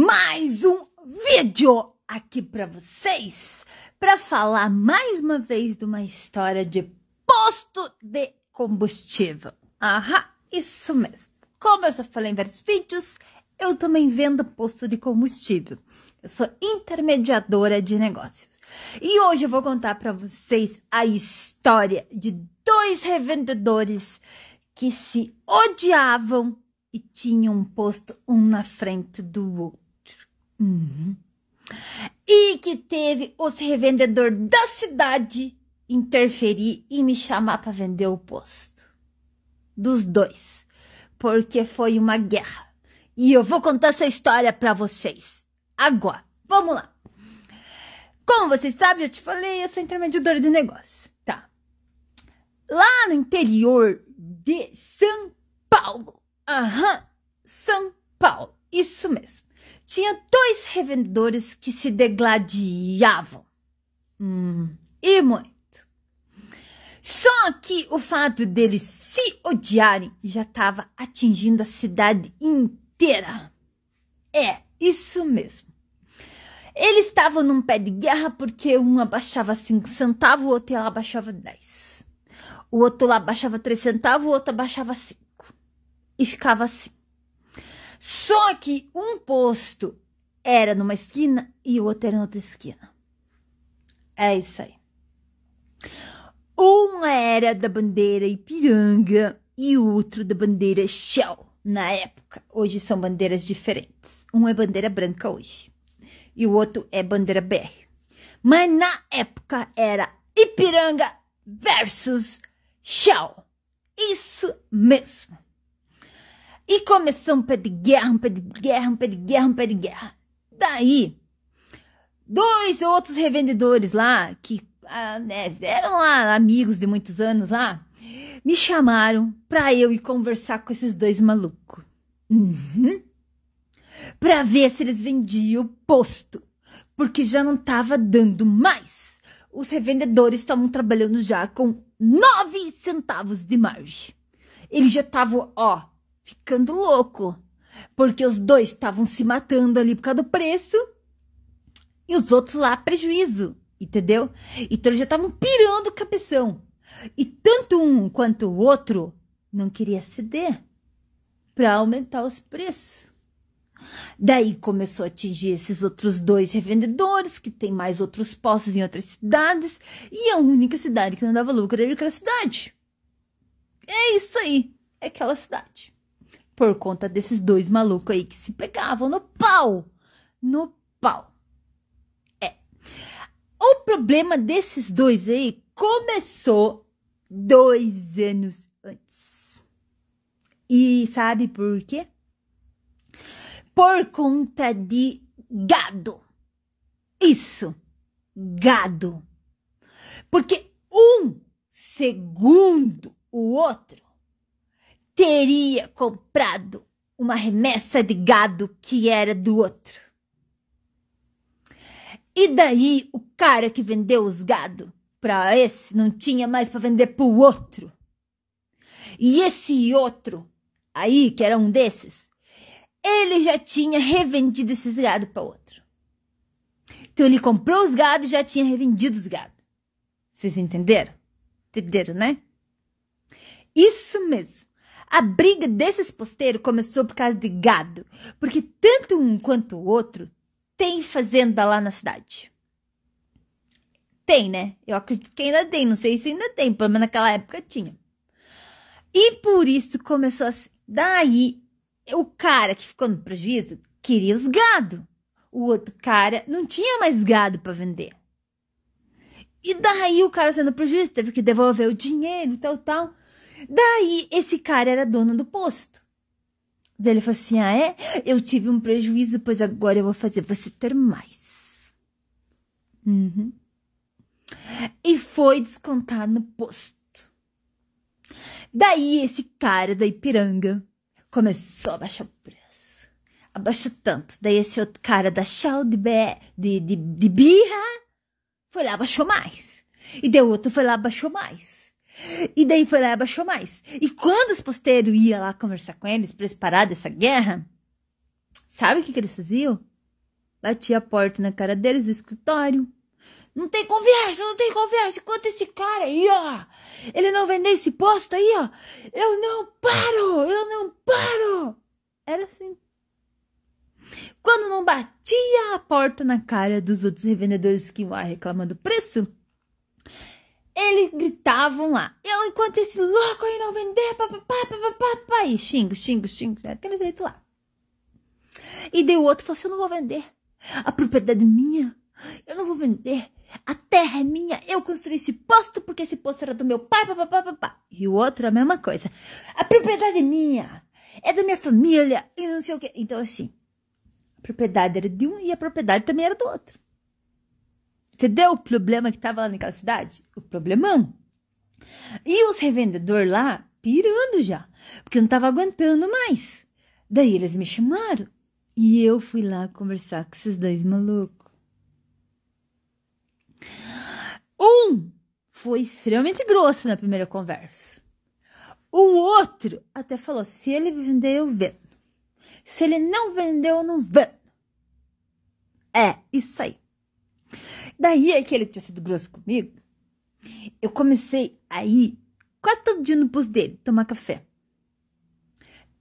Mais um vídeo aqui para vocês, para falar mais uma vez de uma história de posto de combustível. Aham, isso mesmo. Como eu já falei em vários vídeos, eu também vendo posto de combustível. Eu sou intermediadora de negócios. E hoje eu vou contar para vocês a história de dois revendedores que se odiavam e tinham um posto um na frente do outro. E que teve os revendedores da cidade interferir e me chamar para vender o posto. Dos dois. Porque foi uma guerra. E eu vou contar essa história para vocês. Agora, vamos lá. Como vocês sabem, eu te falei, eu sou intermediadora de negócio. Tá. Lá no interior de São Paulo. Aham, São Paulo. Isso mesmo. Tinha dois revendedores que se degladiavam. E muito. Só que o fato deles se odiarem já estava atingindo a cidade inteira. É, isso mesmo. Eles estavam num pé de guerra porque um abaixava 5 centavos, o outro lá abaixava 10. O outro lá abaixava 3 centavos, o outro abaixava 5. E ficava assim. Só que um posto era numa esquina e o outro era na outra esquina. É isso aí. Um era da bandeira Ipiranga e o outro da bandeira Shell na época. Hoje são bandeiras diferentes. Um é bandeira branca hoje e o outro é bandeira BR. Mas na época era Ipiranga versus Shell. Isso mesmo. E começou um pé de guerra, um pé de guerra, um pé de guerra, um pé de guerra. Daí, dois outros revendedores lá, que eram lá amigos de muitos anos lá, me chamaram pra eu ir conversar com esses dois malucos. Pra ver se eles vendiam o posto, porque já não tava dando mais. Os revendedores estavam trabalhando já com 9 centavos de margem. Eles já estavam, ficando louco, porque os dois estavam se matando ali por causa do preço e os outros lá prejuízo, entendeu? Então eles já estavam pirando o cabeção. E tanto um quanto o outro não queria ceder para aumentar os preços. Daí começou a atingir esses outros dois revendedores, que tem mais outros postos em outras cidades, e a única cidade que não dava lucro era aquela cidade. É isso aí, é aquela cidade. Por conta desses dois malucos aí que se pegavam no pau. No pau. O problema desses dois aí começou 2 anos antes. E sabe por quê? Por conta de gado. Isso. Gado. Porque um segundo o outro teria comprado uma remessa de gado que era do outro. E daí o cara que vendeu os gado para esse não tinha mais para vender para o outro. E esse outro aí, que era um desses, ele já tinha revendido esses gado para outro. Então ele comprou os gado e já tinha revendido os gado. Vocês entenderam? Entenderam, né? Isso mesmo. A briga desses posteiros começou por causa de gado, porque tanto um quanto o outro tem fazenda lá na cidade. Tem, né? Eu acredito que ainda tem, não sei se ainda tem, pelo menos naquela época tinha. E por isso começou assim. Daí, o cara que ficou no prejuízo queria os gado. O outro cara não tinha mais gado para vender. E daí o cara sendo prejuízo teve que devolver o dinheiro e tal. Daí, esse cara era dono do posto. Daí ele falou assim, eu tive um prejuízo, pois agora eu vou fazer você ter mais. E foi descontar no posto. Daí, esse cara da Ipiranga começou a baixar o preço. Abaixou tanto. Daí, esse outro cara da Shell de birra foi lá, baixou mais. E daí, o outro foi lá, baixou mais. E daí foi lá e abaixou mais. E quando os posteiros iam lá conversar com eles para eles parar dessa guerra, Sabe o que eles faziam? Batia a porta na cara deles do escritório. Não tem conversa, não tem conversa. Enquanto esse cara aí, ó, ele não vender esse posto aí, ó, eu não paro. Era assim. Quando não batia a porta na cara dos outros revendedores que iam lá reclamando do preço, eles gritavam lá. Eu, enquanto esse louco aí não vender, papapá, e xingo, aquele jeito lá. E daí o outro falou assim, eu não vou vender. A propriedade é minha, eu não vou vender. A terra é minha, eu construí esse posto porque esse posto era do meu pai, papapá. E o outro a mesma coisa. A propriedade é minha, é da minha família, e não sei o quê. Então assim, a propriedade era de um e a propriedade também era do outro. Entendeu o problema que tava lá naquela cidade? O problemão. E os revendedores lá, pirando já, porque não tava aguentando mais. Daí eles me chamaram e eu fui lá conversar com esses dois malucos. Um foi extremamente grosso na primeira conversa. O outro até falou, se ele vender, eu vendo. Se ele não vender, eu não vendo. É, isso aí. Daí é que ele tinha sido grosso comigo. Eu comecei a ir quase todo dia no posto dele, tomar café.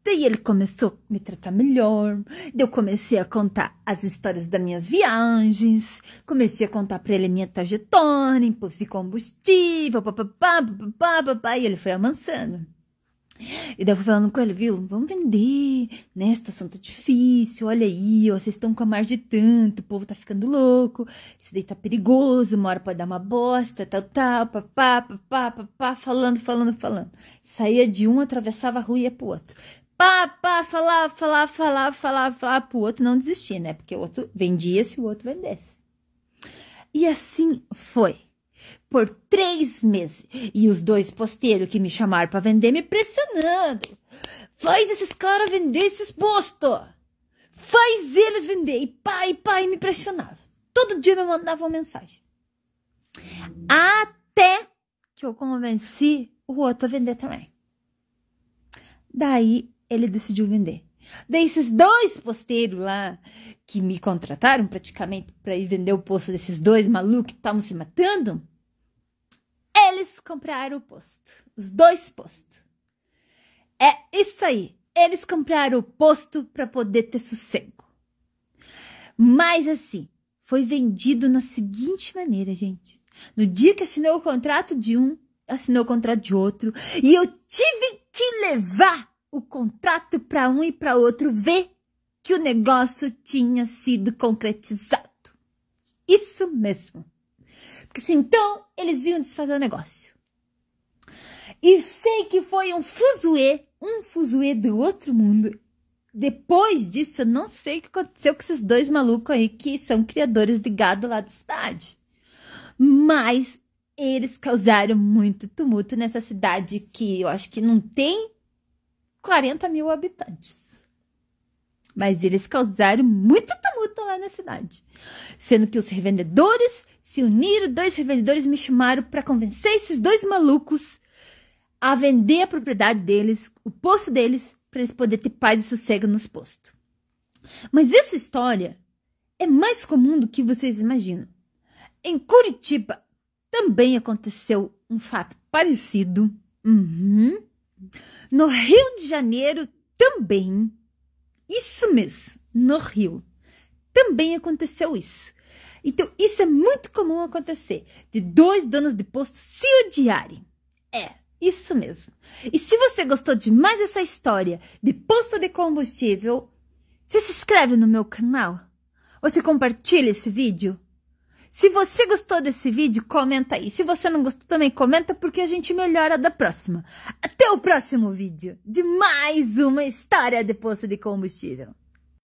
Daí ele começou a me tratar melhor. Daí eu comecei a contar as histórias das minhas viagens. Comecei a contar pra ele a minha trajetória, imposto de combustível, papapá. E ele foi amansando. E daí eu fui falando com ele, viu? Vamos vender, né? A situação tá difícil, olha aí, ó, vocês estão com a margem de tanto, o povo tá ficando louco, isso daí tá perigoso, uma hora pode dar uma bosta, tal, papá, falando. Saía de um, atravessava a rua e ia pro outro. Falar pro outro, não desistir, né? Porque o outro vendia se o outro vendesse. E assim foi. Por 3 meses. E os dois posteiros que me chamaram para vender me pressionando. Faz esses caras vender esses postos. Faz eles vender. E pai me pressionava. Todo dia me mandava uma mensagem. Até que eu convenci o outro a vender também. Daí ele decidiu vender. Daí esses dois posteiros lá que me contrataram praticamente para ir vender o posto desses dois malucos que estavam se matando, eles compraram o posto. Os 2 postos. É isso aí. Eles compraram o posto para poder ter sossego. Mas assim, foi vendido na seguinte maneira, gente. No dia que assinou o contrato de um, assinou o contrato de outro. E eu tive que levar o contrato para um e para outro ver que o negócio tinha sido concretizado. Isso mesmo. Porque se então eles iam desfazer o negócio. E sei que foi um fuzuê do outro mundo. Depois disso, eu não sei o que aconteceu com esses dois malucos aí que são criadores de gado lá da cidade. Mas eles causaram muito tumulto nessa cidade que eu acho que não tem 40 mil habitantes. Mas eles causaram muito tumulto lá na cidade. Sendo que os revendedores se uniram, 2 revendedores me chamaram para convencer esses 2 malucos a vender a propriedade deles, o posto deles, para eles poderem ter paz e sossego nos postos. Mas essa história é mais comum do que vocês imaginam. Em Curitiba também aconteceu um fato parecido. No Rio de Janeiro também. Isso mesmo, no Rio. Também aconteceu isso. Então, isso é muito comum acontecer. De 2 donos de posto se odiarem. É, isso mesmo. E se você gostou de mais essa história de posto de combustível, você se inscreve no meu canal? Você compartilha esse vídeo? Se você gostou desse vídeo, comenta aí. Se você não gostou, também comenta, porque a gente melhora da próxima. Até o próximo vídeo de mais uma história de posto de combustível.